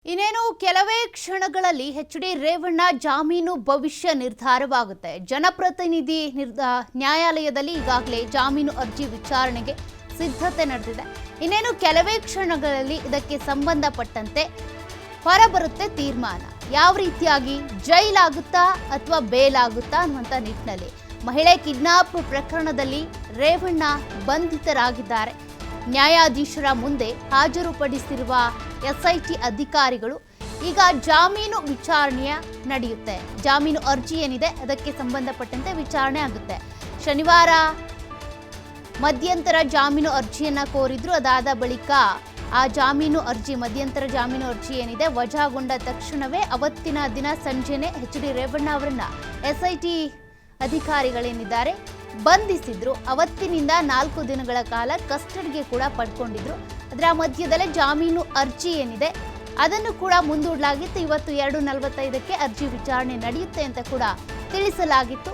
ಇನ್ನೇನು ಕೆಲವೇ ಕ್ಷಣಗಳಲ್ಲಿ ಎಚ್.ಡಿ. ರೇವಣ್ಣ ಜಾಮೀನು ಭವಿಷ್ಯ ನಿರ್ಧಾರವಾಗುತ್ತೆ. ಜನಪ್ರತಿನಿಧಿ ನ್ಯಾಯಾಲಯದಲ್ಲಿ ಈಗಾಗಲೇ ಜಾಮೀನು ಅರ್ಜಿ ವಿಚಾರಣೆಗೆ ಸಿದ್ಧತೆ ನಡೆದಿದೆ. ಇನ್ನೇನು ಕೆಲವೇ ಕ್ಷಣಗಳಲ್ಲಿ ಇದಕ್ಕೆ ಸಂಬಂಧಪಟ್ಟಂತೆ ಹೊರಬರುತ್ತೆ ತೀರ್ಮಾನ. ಯಾವ ರೀತಿಯಾಗಿ ಜೈಲಾಗುತ್ತಾ ಅಥವಾ ಬೇಲಾಗುತ್ತಾ ಅನ್ನುವಂಥ ನಿಟ್ಟಿನಲ್ಲಿ ಮಹಿಳೆ ಕಿಡ್ನಾಪ್ ಪ್ರಕರಣದಲ್ಲಿ ರೇವಣ್ಣ ಬಂಧಿತರಾಗಿದ್ದಾರೆ. ನ್ಯಾಯಾಧೀಶರ ಮುಂದೆ ಹಾಜರುಪಡಿಸಿರುವ ಎಸ್ಐಟಿ ಅಧಿಕಾರಿಗಳು ಈಗ ಜಾಮೀನು ವಿಚಾರಣೆಯ ನಡೆಯುತ್ತೆ. ಜಾಮೀನು ಅರ್ಜಿ ಏನಿದೆ ಅದಕ್ಕೆ ಸಂಬಂಧಪಟ್ಟಂತೆ ವಿಚಾರಣೆ ಆಗುತ್ತೆ. ಶನಿವಾರ ಮಧ್ಯಂತರ ಜಾಮೀನು ಅರ್ಜಿಯನ್ನ ಕೋರಿದ್ರು. ಅದಾದ ಬಳಿಕ ಆ ಮಧ್ಯಂತರ ಜಾಮೀನು ಅರ್ಜಿ ಏನಿದೆ ವಜಾಗೊಂಡ ತಕ್ಷಣವೇ ಅವತ್ತಿನ ದಿನ ಸಂಜೆನೆ ಎಚ್.ಡಿ. ರೇವಣ್ಣ ಅವರನ್ನ ಎಸ್ಐಟಿ ಅಧಿಕಾರಿಗಳೇನಿದ್ದಾರೆ ಬಂಧಿಸಿದ್ರು. ಅವತ್ತಿನಿಂದ 4 ದಿನಗಳ ಕಾಲ ಕಸ್ಟಡಿಗೆ ಕೂಡ ಪಡ್ಕೊಂಡಿದ್ರು. ಅದರ ಮಧ್ಯದಲ್ಲೇ ಜಾಮೀನು ಅರ್ಜಿ ಏನಿದೆ ಅದನ್ನು ಕೂಡ ಮುಂದೂಡಲಾಗಿತ್ತು. ಇವತ್ತು 2:45ಕ್ಕೆ ಅರ್ಜಿ ವಿಚಾರಣೆ ನಡೆಯುತ್ತೆ ಅಂತ ಕೂಡ ತಿಳಿಸಲಾಗಿತ್ತು.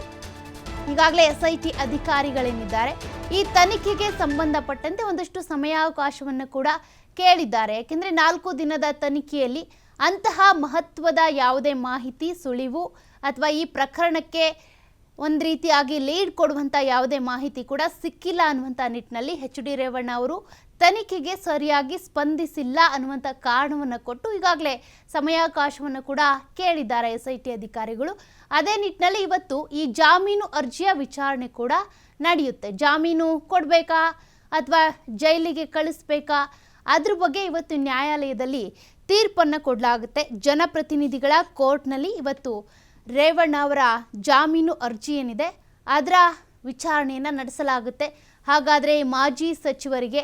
ಈಗಾಗಲೇ ಎಸ್ಐಟಿ ಅಧಿಕಾರಿಗಳೇನಿದ್ದಾರೆ ಈ ತನಿಖೆಗೆ ಸಂಬಂಧಪಟ್ಟಂತೆ ಒಂದಷ್ಟು ಸಮಯಾವಕಾಶವನ್ನು ಕೂಡ ಕೇಳಿದ್ದಾರೆ. ಯಾಕೆಂದರೆ 4 ದಿನದ ತನಿಖೆಯಲ್ಲಿ ಅಂತಹ ಮಹತ್ವದ ಯಾವುದೇ ಮಾಹಿತಿ, ಸುಳಿವು ಅಥವಾ ಈ ಪ್ರಕರಣಕ್ಕೆ ಒಂದು ರೀತಿಯಾಗಿ ಲೀಡ್ ಕೊಡುವಂಥ ಯಾವುದೇ ಮಾಹಿತಿ ಕೂಡ ಸಿಕ್ಕಿಲ್ಲ ಅನ್ನುವಂಥ ನಿಟ್ಟಿನಲ್ಲಿ ಎಚ್.ಡಿ. ರೇವಣ್ಣ ಅವರು ತನಿಖೆಗೆ ಸರಿಯಾಗಿ ಸ್ಪಂದಿಸಿಲ್ಲ ಅನ್ನುವಂಥ ಕಾರಣವನ್ನು ಕೊಟ್ಟು ಈಗಾಗಲೇ ಸಮಯಾವಕಾಶವನ್ನು ಕೂಡ ಕೇಳಿದ್ದಾರೆ ಎಸ್ಐಟಿ ಅಧಿಕಾರಿಗಳು. ಅದೇ ನಿಟ್ಟಿನಲ್ಲಿ ಇವತ್ತು ಈ ಜಾಮೀನು ಅರ್ಜಿಯ ವಿಚಾರಣೆ ಕೂಡ ನಡೆಯುತ್ತೆ. ಜಾಮೀನು ಕೊಡಬೇಕಾ ಅಥವಾ ಜೈಲಿಗೆ ಕಳಿಸ್ಬೇಕಾ ಅದ್ರ ಬಗ್ಗೆ ಇವತ್ತು ನ್ಯಾಯಾಲಯದಲ್ಲಿ ತೀರ್ಪನ್ನು ಕೊಡಲಾಗುತ್ತೆ. ಜನಪ್ರತಿನಿಧಿಗಳ ಕೋರ್ಟ್ನಲ್ಲಿ ಇವತ್ತು ರೇವಣ್ಣ ಅವರ ಜಾಮೀನು ಅರ್ಜಿ ಏನಿದೆ ಅದರ ವಿಚಾರಣೆಯನ್ನು ನಡೆಸಲಾಗುತ್ತೆ. ಹಾಗಾದರೆ ಮಾಜಿ ಸಚಿವರಿಗೆ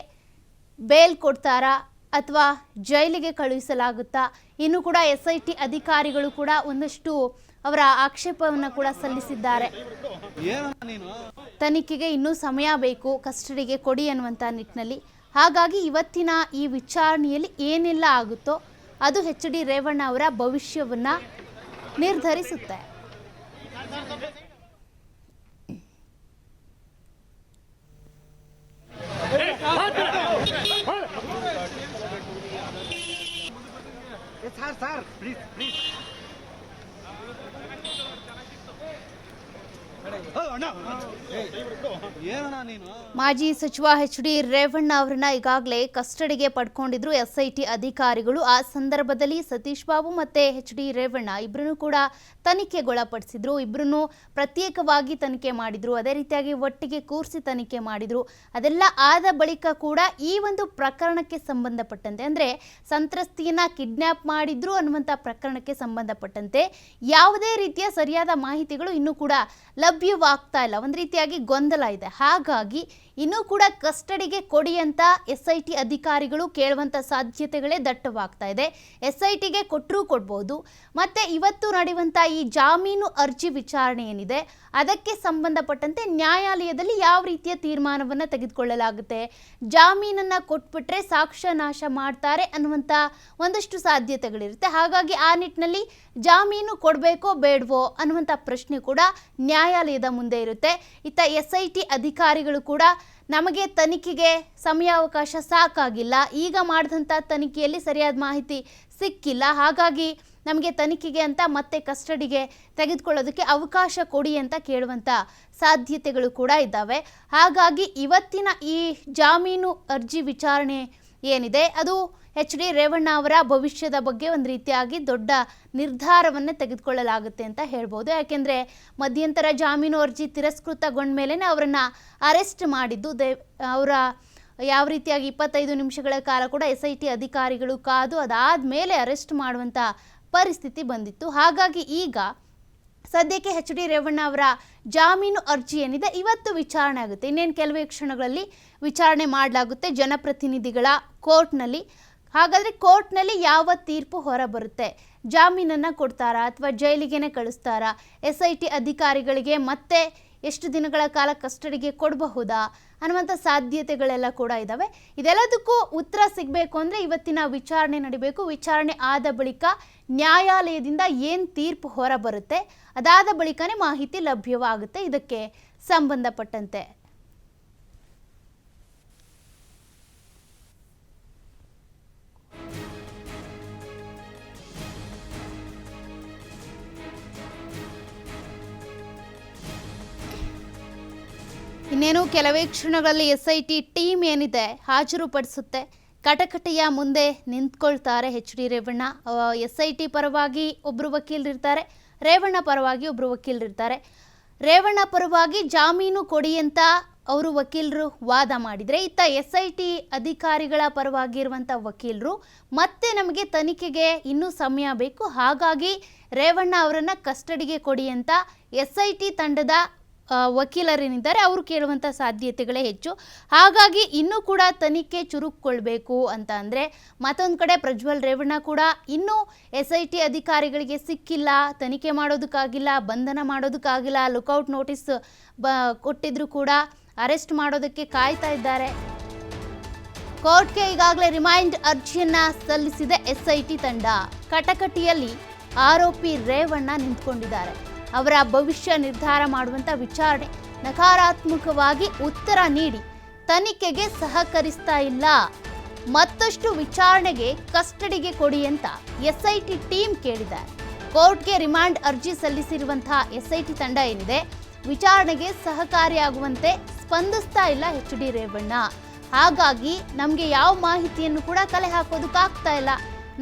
ಬೇಲ್ ಕೊಡ್ತಾರಾ ಅಥವಾ ಜೈಲಿಗೆ ಕಳುಹಿಸಲಾಗುತ್ತಾ? ಇನ್ನು ಕೂಡ ಎಸ್ಐಟಿ ಅಧಿಕಾರಿಗಳು ಕೂಡ ಒಂದಷ್ಟು ಅವರ ಆಕ್ಷೇಪವನ್ನು ಕೂಡ ಸಲ್ಲಿಸಿದ್ದಾರೆ. ತನಿಖೆಗೆ ಇನ್ನೂ ಸಮಯ ಬೇಕು, ಕಸ್ಟಡಿಗೆ ಕೊಡಿ ಅನ್ನುವಂಥ ನಿಟ್ಟಿನಲ್ಲಿ. ಹಾಗಾಗಿ ಇವತ್ತಿನ ಈ ವಿಚಾರಣೆಯಲ್ಲಿ ಏನೆಲ್ಲ ಆಗುತ್ತೋ ಅದು ಎಚ್.ಡಿ. ರೇವಣ್ಣ ಅವರ ಭವಿಷ್ಯವನ್ನು ನಿರ್ಧರಿಸುತ್ತೆ. ಮಾಜಿ ಸಚಿವ ಎಚ್.ಡಿ. ರೇವಣ್ಣ ಅವರನ್ನ ಈಗಾಗಲೇ ಕಸ್ಟಡಿಗೆ ಪಡ್ಕೊಂಡಿದ್ರು ಎಸ್ಐಟಿ ಅಧಿಕಾರಿಗಳು. ಆ ಸಂದರ್ಭದಲ್ಲಿ ಸತೀಶ್ ಬಾಬು ಮತ್ತೆ ಎಚ್.ಡಿ. ರೇವಣ್ಣ ಇಬ್ಬರನ್ನು ಕೂಡ ತನಿಖೆಗೊಳಪಡಿಸಿದ್ರು. ಇಬ್ಬರನ್ನು ಪ್ರತ್ಯೇಕವಾಗಿ ತನಿಖೆ ಮಾಡಿದ್ರು. ಅದೇ ರೀತಿಯಾಗಿ ಒಟ್ಟಿಗೆ ಕೂರಿಸಿ ತನಿಖೆ ಮಾಡಿದ್ರು. ಅದೆಲ್ಲ ಆದ ಬಳಿಕ ಕೂಡ ಈ ಒಂದು ಪ್ರಕರಣಕ್ಕೆ ಸಂಬಂಧಪಟ್ಟಂತೆ ಅಂದರೆ ಸಂತ್ರಸ್ತಿಯನ್ನ ಕಿಡ್ನ್ಯಾಪ್ ಮಾಡಿದ್ರು ಅನ್ನುವಂಥ ಪ್ರಕರಣಕ್ಕೆ ಸಂಬಂಧಪಟ್ಟಂತೆ ಯಾವುದೇ ರೀತಿಯ ಸರಿಯಾದ ಮಾಹಿತಿಗಳು ಇನ್ನೂ ಕೂಡ ಲಭ್ಯವಾಗ್ತಾ ಇಲ್ಲ. ಒಂದು ರೀತಿಯಾಗಿ ಗೊಂದಲ ಇದೆ. ಹಾಗಾಗಿ ಇನ್ನೂ ಕೂಡ ಕಸ್ಟಡಿಗೆ ಕೊಡಿ ಅಂತ ಎಸ್ಐಟಿ ಅಧಿಕಾರಿಗಳು ಕೇಳುವಂಥ ಸಾಧ್ಯತೆಗಳೇ ದಟ್ಟವಾಗ್ತಾ ಇದೆ. ಎಸ್ಐಟಿಗೆ ಕೊಟ್ಟರೂ ಕೊಡ್ಬೋದು. ಮತ್ತೆ ಇವತ್ತು ನಡೆಯುವಂಥ ಈ ಜಾಮೀನು ಅರ್ಜಿ ವಿಚಾರಣೆ ಏನಿದೆ ಅದಕ್ಕೆ ಸಂಬಂಧಪಟ್ಟಂತೆ ನ್ಯಾಯಾಲಯದಲ್ಲಿ ಯಾವ ರೀತಿಯ ತೀರ್ಮಾನವನ್ನು ತೆಗೆದುಕೊಳ್ಳಲಾಗುತ್ತೆ, ಜಾಮೀನನ್ನು ಕೊಟ್ಬಿಟ್ರೆ ಸಾಕ್ಷ್ಯ ನಾಶ ಮಾಡ್ತಾರೆ ಅನ್ನುವಂಥ ಒಂದಷ್ಟು ಸಾಧ್ಯತೆಗಳಿರುತ್ತೆ. ಹಾಗಾಗಿ ಆ ನಿಟ್ಟಿನಲ್ಲಿ ಜಾಮೀನು ಕೊಡಬೇಕೋ ಬೇಡವೋ ಅನ್ನುವಂಥ ಪ್ರಶ್ನೆ ಕೂಡ ನ್ಯಾಯಾಲಯದ ಮುಂದೆ ಇರುತ್ತೆ. ಇತ್ತ ಎಸ್ಐಟಿ ಅಧಿಕಾರಿಗಳು ಕೂಡ ನಮಗೆ ತನಿಖೆಗೆ ಸಮಯಾವಕಾಶ ಸಾಕಾಗಿಲ್ಲ, ಈಗ ಮಾಡಿದಂಥ ತನಿಖೆಯಲ್ಲಿ ಸರಿಯಾದ ಮಾಹಿತಿ ಸಿಕ್ಕಿಲ್ಲ, ಹಾಗಾಗಿ ನಮಗೆ ತನಿಖೆಗೆ ಅಂತ ಮತ್ತೆ ಕಸ್ಟಡಿಗೆ ತೆಗೆದುಕೊಳ್ಳೋದಕ್ಕೆ ಅವಕಾಶ ಕೊಡಿ ಅಂತ ಕೇಳುವಂಥ ಸಾಧ್ಯತೆಗಳು ಕೂಡ ಇದ್ದಾವೆ. ಹಾಗಾಗಿ ಇವತ್ತಿನ ಈ ಜಾಮೀನು ಅರ್ಜಿ ವಿಚಾರಣೆ ಏನಿದೆ ಅದು ಎಚ್.ಡಿ. ರೇವಣ್ಣ ಅವರ ಭವಿಷ್ಯದ ಬಗ್ಗೆ ಒಂದು ರೀತಿಯಾಗಿ ದೊಡ್ಡ ನಿರ್ಧಾರವನ್ನು ತೆಗೆದುಕೊಳ್ಳಲಾಗುತ್ತೆ ಅಂತ ಹೇಳ್ಬೋದು. ಯಾಕೆಂದರೆ ಮಧ್ಯಂತರ ಜಾಮೀನು ಅರ್ಜಿ ತಿರಸ್ಕೃತಗೊಂಡ ಮೇಲೆ ಅವರನ್ನು ಅರೆಸ್ಟ್ ಮಾಡಿದ್ದು. ಅವರ ಯಾವ ರೀತಿಯಾಗಿ 25 ನಿಮಿಷಗಳ ಕಾಲ ಕೂಡ ಎಸ್ಐಟಿ ಅಧಿಕಾರಿಗಳು ಕಾದು ಅದಾದ ಮೇಲೆ ಅರೆಸ್ಟ್ ಮಾಡುವಂಥ ಪರಿಸ್ಥಿತಿ ಬಂದಿತ್ತು. ಹಾಗಾಗಿ ಈಗ ಸದ್ಯಕ್ಕೆ ಎಚ್.ಡಿ. ರೇವಣ್ಣ ಅವರ ಜಾಮೀನು ಅರ್ಜಿ ಏನಿದೆ ಇವತ್ತು ವಿಚಾರಣೆ ಆಗುತ್ತೆ. ಇನ್ನೇನು ಕೆಲವೇ ಕ್ಷಣಗಳಲ್ಲಿ ವಿಚಾರಣೆ ಮಾಡಲಾಗುತ್ತೆ ಜನಪ್ರತಿನಿಧಿಗಳ ಕೋರ್ಟ್ನಲ್ಲಿ. ಹಾಗಾದರೆ ಕೋರ್ಟ್ನಲ್ಲಿ ಯಾವ ತೀರ್ಪು ಹೊರಬರುತ್ತೆ? ಜಾಮೀನನ್ನು ಕೊಡ್ತಾರಾ ಅಥವಾ ಜೈಲಿಗೆ ಕಳಿಸ್ತಾರಾ? ಎಸ್ಐಟಿ ಅಧಿಕಾರಿಗಳಿಗೆ ಮತ್ತೆ ಎಷ್ಟು ದಿನಗಳ ಕಾಲ ಕಸ್ಟಡಿಗೆ ಕೊಡಬಹುದಾ ಅನ್ನುವಂಥ ಸಾಧ್ಯತೆಗಳೆಲ್ಲ ಕೂಡ ಇದ್ದಾವೆ. ಇದೆಲ್ಲದಕ್ಕೂ ಉತ್ತರ ಸಿಗಬೇಕು ಅಂದರೆ ಇವತ್ತಿನ ವಿಚಾರಣೆ ನಡೀಬೇಕು. ವಿಚಾರಣೆ ಆದ ಬಳಿಕ ನ್ಯಾಯಾಲಯದಿಂದ ಏನು ತೀರ್ಪು ಹೊರಬರುತ್ತೆ ಅದಾದ ಬಳಿಕನೇ ಮಾಹಿತಿ ಲಭ್ಯವಾಗುತ್ತೆ ಇದಕ್ಕೆ ಸಂಬಂಧಪಟ್ಟಂತೆ. ಇನ್ನೇನು ಕೆಲವೇ ಕ್ಷಣಗಳಲ್ಲಿ SIT ಟೀಮ್ ಏನಿದೆ ಹಾಜರುಪಡಿಸುತ್ತೆ. ಕಟಕಟೆಯ ಮುಂದೆ ನಿಂತ್ಕೊಳ್ತಾರೆ HD ರೇವಣ್ಣ. SIT ಪರವಾಗಿ ಒಬ್ಬರು ವಕೀಲರಿರ್ತಾರೆ, ರೇವಣ್ಣ ಪರವಾಗಿ ಒಬ್ಬರು ವಕೀಲರಿರ್ತಾರೆ. ರೇವಣ್ಣ ಪರವಾಗಿ ಜಾಮೀನು ಕೊಡಿ ಅಂತ ಅವರು ವಕೀಲರು ವಾದ ಮಾಡಿದರೆ, ಇತ್ತ SIT ಅಧಿಕಾರಿಗಳ ಪರವಾಗಿ ಇರುವಂಥ ವಕೀಲರು ಮತ್ತೆ ನಮಗೆ ತನಿಖೆಗೆ ಇನ್ನೂ ಸಮಯ ಬೇಕು, ಹಾಗಾಗಿ ರೇವಣ್ಣ ಅವರನ್ನು ಕಸ್ಟಡಿಗೆ ಕೊಡಿ ಅಂತ SIT ತಂಡದ ವಕೀಲರೇನಿದ್ದಾರೆ ಅವರು ಕೇಳುವಂಥ ಸಾಧ್ಯತೆಗಳೇ ಹೆಚ್ಚು. ಹಾಗಾಗಿ ಇನ್ನೂ ಕೂಡ ತನಿಖೆ ಚುರುಕುಗೊಳ್ಬೇಕು ಅಂತ ಅಂದರೆ, ಮತ್ತೊಂದು ಕಡೆ ಪ್ರಜ್ವಲ್ ರೇವಣ್ಣ ಕೂಡ ಇನ್ನೂ SIT ಅಧಿಕಾರಿಗಳಿಗೆ ಸಿಕ್ಕಿಲ್ಲ, ತನಿಖೆ ಮಾಡೋದಕ್ಕಾಗಿಲ್ಲ, ಬಂಧನ ಮಾಡೋದಕ್ಕಾಗಿಲ್ಲ, ಲುಕೌಟ್ ನೋಟಿಸ್ ಕೊಟ್ಟಿದ್ರು ಕೂಡ ಅರೆಸ್ಟ್ ಮಾಡೋದಕ್ಕೆ ಕಾಯ್ತಾ ಇದ್ದಾರೆ. ಕೋರ್ಟ್ಗೆ ಈಗಾಗಲೇ ರಿಮೈಂಡ್ ಅರ್ಜಿಯನ್ನ ಸಲ್ಲಿಸಿದೆ SIT ತಂಡ. ಕಟಕಟಿಯಲ್ಲಿ ಆರೋಪಿ ರೇವಣ್ಣ ನಿಂತ್ಕೊಂಡಿದ್ದಾರೆ. ಅವರ ಭವಿಷ್ಯ ನಿರ್ಧಾರ ಮಾಡುವಂಥ ವಿಚಾರಣೆ ನಕಾರಾತ್ಮಕವಾಗಿ ಉತ್ತರ ನೀಡಿ ತನಿಖೆಗೆ ಸಹಕರಿಸ್ತಾ ಇಲ್ಲ, ಮತ್ತಷ್ಟು ವಿಚಾರಣೆಗೆ ಕಸ್ಟಡಿಗೆ ಕೊಡಿ ಅಂತ SIT ಟೀಮ್ ಕೇಳಿದ್ದಾರೆ. ಕೋರ್ಟ್ಗೆ ರಿಮಾಂಡ್ ಅರ್ಜಿ ಸಲ್ಲಿಸಿರುವಂತಹ SIT ತಂಡ ಏನಿದೆ, ವಿಚಾರಣೆಗೆ ಸಹಕಾರಿಯಾಗುವಂತೆ ಸ್ಪಂದಿಸ್ತಾ ಇಲ್ಲ HD ರೇವಣ್ಣ. ಹಾಗಾಗಿ ನಮಗೆ ಯಾವ ಮಾಹಿತಿಯನ್ನು ಕೂಡ ಕಲೆ ಹಾಕೋದಕ್ಕಾಗ್ತಾ ಇಲ್ಲ,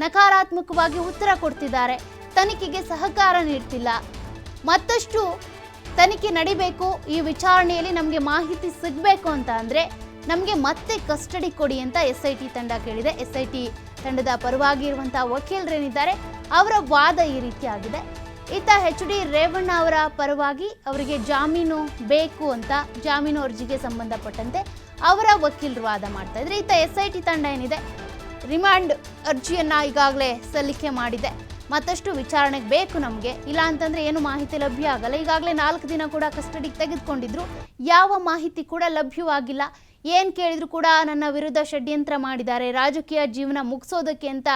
ನಕಾರಾತ್ಮಕವಾಗಿ ಉತ್ತರ ಕೊಡ್ತಿದ್ದಾರೆ, ತನಿಖೆಗೆ ಸಹಕಾರ ನೀಡ್ತಿಲ್ಲ. ಮತ್ತಷ್ಟು ತನಿಖೆ ನಡಿಬೇಕು, ಈ ವಿಚಾರಣೆಯಲ್ಲಿ ನಮಗೆ ಮಾಹಿತಿ ಸಿಗಬೇಕು ಅಂತ ಅಂದರೆ ನಮಗೆ ಮತ್ತೆ ಕಸ್ಟಡಿ ಕೊಡಿ ಅಂತ SIT ತಂಡ ಕೇಳಿದೆ. SIT ತಂಡದ ಪರವಾಗಿ ಇರುವಂಥ ವಕೀಲರೇನಿದ್ದಾರೆ ಅವರ ವಾದ ಈ ರೀತಿಯಾಗಿದೆ. ಇತ್ತ HD ರೇವಣ್ಣ ಅವರ ಪರವಾಗಿ ಅವರಿಗೆ ಜಾಮೀನು ಬೇಕು ಅಂತ ಜಾಮೀನು ಅರ್ಜಿಗೆ ಸಂಬಂಧಪಟ್ಟಂತೆ ಅವರ ವಕೀಲರು ವಾದ ಮಾಡ್ತಾ ಇದ್ರೆ, ಇತ್ತ SIT ತಂಡ ಏನಿದೆ ರಿಮಾಂಡ್ ಅರ್ಜಿಯನ್ನು ಈಗಾಗಲೇ ಸಲ್ಲಿಕೆ ಮಾಡಿದೆ. ಮತ್ತಷ್ಟು ವಿಚಾರಣೆಗೆ ಬೇಕು ನಮಗೆ, ಇಲ್ಲ ಅಂತಂದರೆ ಏನು ಮಾಹಿತಿ ಲಭ್ಯ ಆಗಲ್ಲ. ಈಗಾಗಲೇ 4 ದಿನ ಕೂಡ ಕಸ್ಟಡಿಗೆ ತೆಗೆದುಕೊಂಡಿದ್ರು, ಯಾವ ಮಾಹಿತಿ ಕೂಡ ಲಭ್ಯವಾಗಿಲ್ಲ. ಏನು ಕೇಳಿದ್ರು ಕೂಡ ನನ್ನ ವಿರುದ್ಧ ಷಡ್ಯಂತ್ರ ಮಾಡಿದ್ದಾರೆ, ರಾಜಕೀಯ ಜೀವನ ಮುಗಿಸೋದಕ್ಕೆ ಅಂತ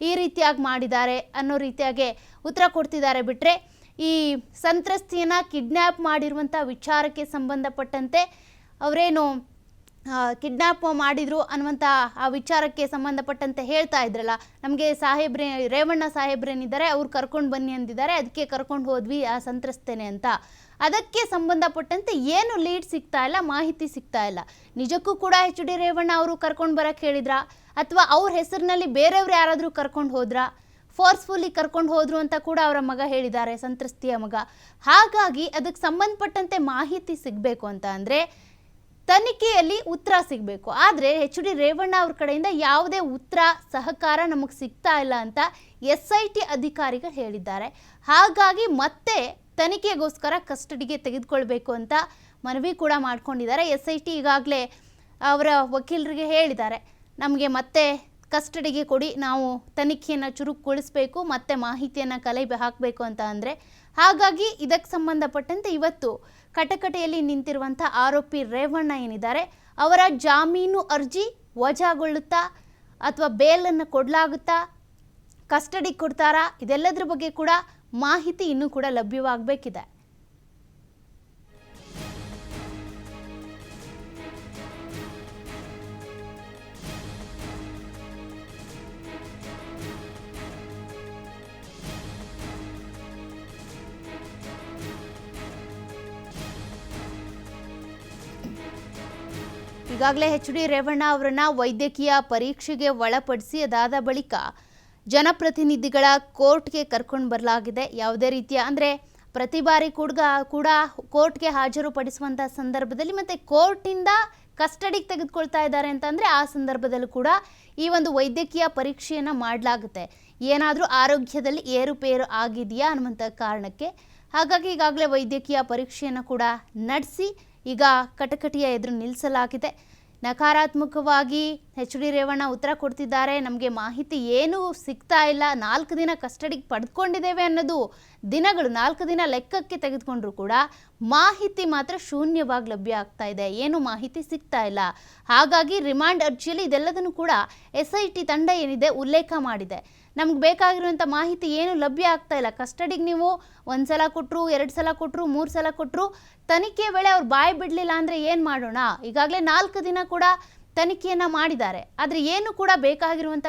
ಈ ರೀತಿಯಾಗಿ ಮಾಡಿದ್ದಾರೆ ಅನ್ನೋ ರೀತಿಯಾಗಿ ಉತ್ತರ ಕೊಡ್ತಿದ್ದಾರೆ. ಬಿಟ್ಟರೆ ಈ ಸಂತ್ರಸ್ತಿಯನ್ನು ಕಿಡ್ನ್ಯಾಪ್ ಮಾಡಿರುವಂಥ ವಿಚಾರಕ್ಕೆ ಸಂಬಂಧಪಟ್ಟಂತೆ ಅವರೇನು ಕಿಡ್ನ್ಯಾಪ್ ಮಾಡಿದ್ರು ಅನ್ನುವಂಥ ಆ ವಿಚಾರಕ್ಕೆ ಸಂಬಂಧಪಟ್ಟಂತೆ ಹೇಳ್ತಾ ಇದ್ರಲ್ಲ, ನಮಗೆ ರೇವಣ್ಣ ಸಾಹೇಬ್ರೇನಿದ್ದಾರೆ ಅವ್ರು ಕರ್ಕೊಂಡು ಬನ್ನಿ ಅಂದಿದ್ದಾರೆ, ಅದಕ್ಕೆ ಕರ್ಕೊಂಡು ಹೋದ್ವಿ ಆ ಸಂತ್ರಸ್ತೇನೆ ಅಂತ. ಅದಕ್ಕೆ ಸಂಬಂಧಪಟ್ಟಂತೆ ಏನು ಲೀಡ್ ಸಿಗ್ತಾ ಇಲ್ಲ, ಮಾಹಿತಿ ಸಿಗ್ತಾ ಇಲ್ಲ. ನಿಜಕ್ಕೂ ಕೂಡ HD ರೇವಣ್ಣ ಅವರು ಕರ್ಕೊಂಡು ಬರೋಕ್ಕೆ ಹೇಳಿದ್ರಾ, ಅಥವಾ ಅವ್ರ ಹೆಸರಿನಲ್ಲಿ ಬೇರೆಯವ್ರು ಯಾರಾದರೂ ಕರ್ಕೊಂಡು ಹೋದ್ರಾ, ಫೋರ್ಸ್ಫುಲ್ಲಿ ಕರ್ಕೊಂಡು ಹೋದ್ರು ಅಂತ ಕೂಡ ಅವರ ಮಗ ಹೇಳಿದ್ದಾರೆ, ಸಂತ್ರಸ್ತಿಯ ಮಗ. ಹಾಗಾಗಿ ಅದಕ್ಕೆ ಸಂಬಂಧಪಟ್ಟಂತೆ ಮಾಹಿತಿ ಸಿಗಬೇಕು ಅಂತ ಅಂದರೆ ತನಿಖೆಯಲ್ಲಿ ಉತ್ತರ ಸಿಗಬೇಕು. ಆದರೆ HD ರೇವಣ್ಣ ಅವ್ರ ಕಡೆಯಿಂದ ಯಾವುದೇ ಉತ್ತರ, ಸಹಕಾರ ನಮಗೆ ಸಿಗ್ತಾ ಇಲ್ಲ ಅಂತ SIT ಅಧಿಕಾರಿಗಳು ಹೇಳಿದ್ದಾರೆ. ಹಾಗಾಗಿ ಮತ್ತೆ ತನಿಖೆಗೋಸ್ಕರ ಕಸ್ಟಡಿಗೆ ತೆಗೆದುಕೊಳ್ಬೇಕು ಅಂತ ಮನವಿ ಕೂಡ ಮಾಡ್ಕೊಂಡಿದ್ದಾರೆ. SIT ಈಗಾಗಲೇ ಅವರ ವಕೀಲರಿಗೆ ಹೇಳಿದ್ದಾರೆ, ನಮಗೆ ಮತ್ತೆ ಕಸ್ಟಡಿಗೆ ಕೊಡಿ, ನಾವು ತನಿಖೆಯನ್ನು ಚುರುಕುಗೊಳಿಸಬೇಕು, ಮತ್ತೆ ಮಾಹಿತಿಯನ್ನು ಕಲೆ ಹಾಕಬೇಕು ಅಂತ ಅಂದರೆ. ಹಾಗಾಗಿ ಇದಕ್ಕೆ ಸಂಬಂಧಪಟ್ಟಂತೆ ಇವತ್ತು ಕಟಕಟೆಯಲ್ಲಿ ನಿಂತಿರುವಂಥ ಆರೋಪಿ ರೇವಣ್ಣ ಏನಿದ್ದಾರೆ ಅವರ ಜಾಮೀನು ಅರ್ಜಿ ವಜಾಗೊಳ್ಳುತ್ತಾ ಅಥವಾ ಬೇಲನ್ನು ಕೊಡಲಾಗುತ್ತಾ, ಕಸ್ಟಡಿಗೆ ಕೊಡ್ತಾರಾ, ಇದೆಲ್ಲದರ ಬಗ್ಗೆ ಕೂಡ ಮಾಹಿತಿ ಇನ್ನೂ ಕೂಡ ಲಭ್ಯವಾಗಬೇಕಿದೆ. ಈಗಾಗಲೇ HD ರೇವಣ್ಣ ಅವರನ್ನ ವೈದ್ಯಕೀಯ ಪರೀಕ್ಷೆಗೆ ಒಳಪಡಿಸಿ ಅದಾದ ಬಳಿಕ ಜನಪ್ರತಿನಿಧಿಗಳ ಕೋರ್ಟ್ಗೆ ಕರ್ಕೊಂಡು ಬರಲಾಗಿದೆ. ಯಾವುದೇ ರೀತಿಯ ಅಂದರೆ ಪ್ರತಿ ಬಾರಿ ಕೂಡ ಕೋರ್ಟ್ಗೆ ಹಾಜರುಪಡಿಸುವಂಥ ಸಂದರ್ಭದಲ್ಲಿ ಮತ್ತು ಕೋರ್ಟಿಂದ ಕಸ್ಟಡಿಗೆ ತೆಗೆದುಕೊಳ್ತಾ ಇದ್ದಾರೆ ಅಂತಂದರೆ ಆ ಸಂದರ್ಭದಲ್ಲೂ ಕೂಡ ಈ ಒಂದು ವೈದ್ಯಕೀಯ ಪರೀಕ್ಷೆಯನ್ನು ಮಾಡಲಾಗುತ್ತೆ. ಏನಾದರೂ ಆರೋಗ್ಯದಲ್ಲಿ ಏರುಪೇರು ಆಗಿದೆಯಾ ಅನ್ನುವಂಥ ಕಾರಣಕ್ಕೆ. ಹಾಗಾಗಿ ಈಗಾಗಲೇ ವೈದ್ಯಕೀಯ ಪರೀಕ್ಷೆಯನ್ನು ಕೂಡ ನಡೆಸಿ ಈಗ ಕಟಕಟಿಯ ಎದುರು ನಿಲ್ಲಿಸಲಾಗಿದೆ. ನಕಾರಾತ್ಮಕವಾಗಿ HD ರೇವಣ್ಣ ಉತ್ತರ ಕೊಡ್ತಿದ್ದಾರೆ, ನಮಗೆ ಮಾಹಿತಿ ಏನೂ ಸಿಗ್ತಾ ಇಲ್ಲ, 4 ದಿನ ಕಸ್ಟಡಿಗೆ ಪಡೆದುಕೊಂಡಿದ್ದೇವೆ ಅನ್ನೋದು ದಿನಗಳು, 4 ದಿನ ಲೆಕ್ಕಕ್ಕೆ ತೆಗೆದುಕೊಂಡ್ರೂ ಕೂಡ ಮಾಹಿತಿ ಮಾತ್ರ ಶೂನ್ಯವಾಗಿ ಲಭ್ಯ ಆಗ್ತಾ ಇದೆ, ಏನು ಮಾಹಿತಿ ಸಿಗ್ತಾ ಇಲ್ಲ. ಹಾಗಾಗಿ ರಿಮಾಂಡ್ ಅರ್ಜಿಯಲ್ಲಿ ಇದೆಲ್ಲದನ್ನು ಕೂಡ SIT ತಂಡ ಏನಿದೆ ಉಲ್ಲೇಖ ಮಾಡಿದೆ. ನಮ್ಗೆ ಬೇಕಾಗಿರುವಂಥ ಮಾಹಿತಿ ಏನು ಲಭ್ಯ ಆಗ್ತಾ ಇಲ್ಲ. ಕಸ್ಟಡಿಗೆ ನೀವು 1 ಸಲ ಕೊಟ್ಟರು, 2 ಸಲ ಕೊಟ್ಟರು, 3 ಸಲ ಕೊಟ್ಟರು, ತನಿಖೆ ವೇಳೆ ಅವ್ರು ಬಾಯಿ ಬಿಡಲಿಲ್ಲ ಅಂದರೆ ಏನು ಮಾಡೋಣ? ಈಗಾಗಲೇ 4 ದಿನ ಕೂಡ ತನಿಖೆಯನ್ನು ಮಾಡಿದ್ದಾರೆ, ಆದರೆ ಏನು ಕೂಡ ಬೇಕಾಗಿರುವಂಥ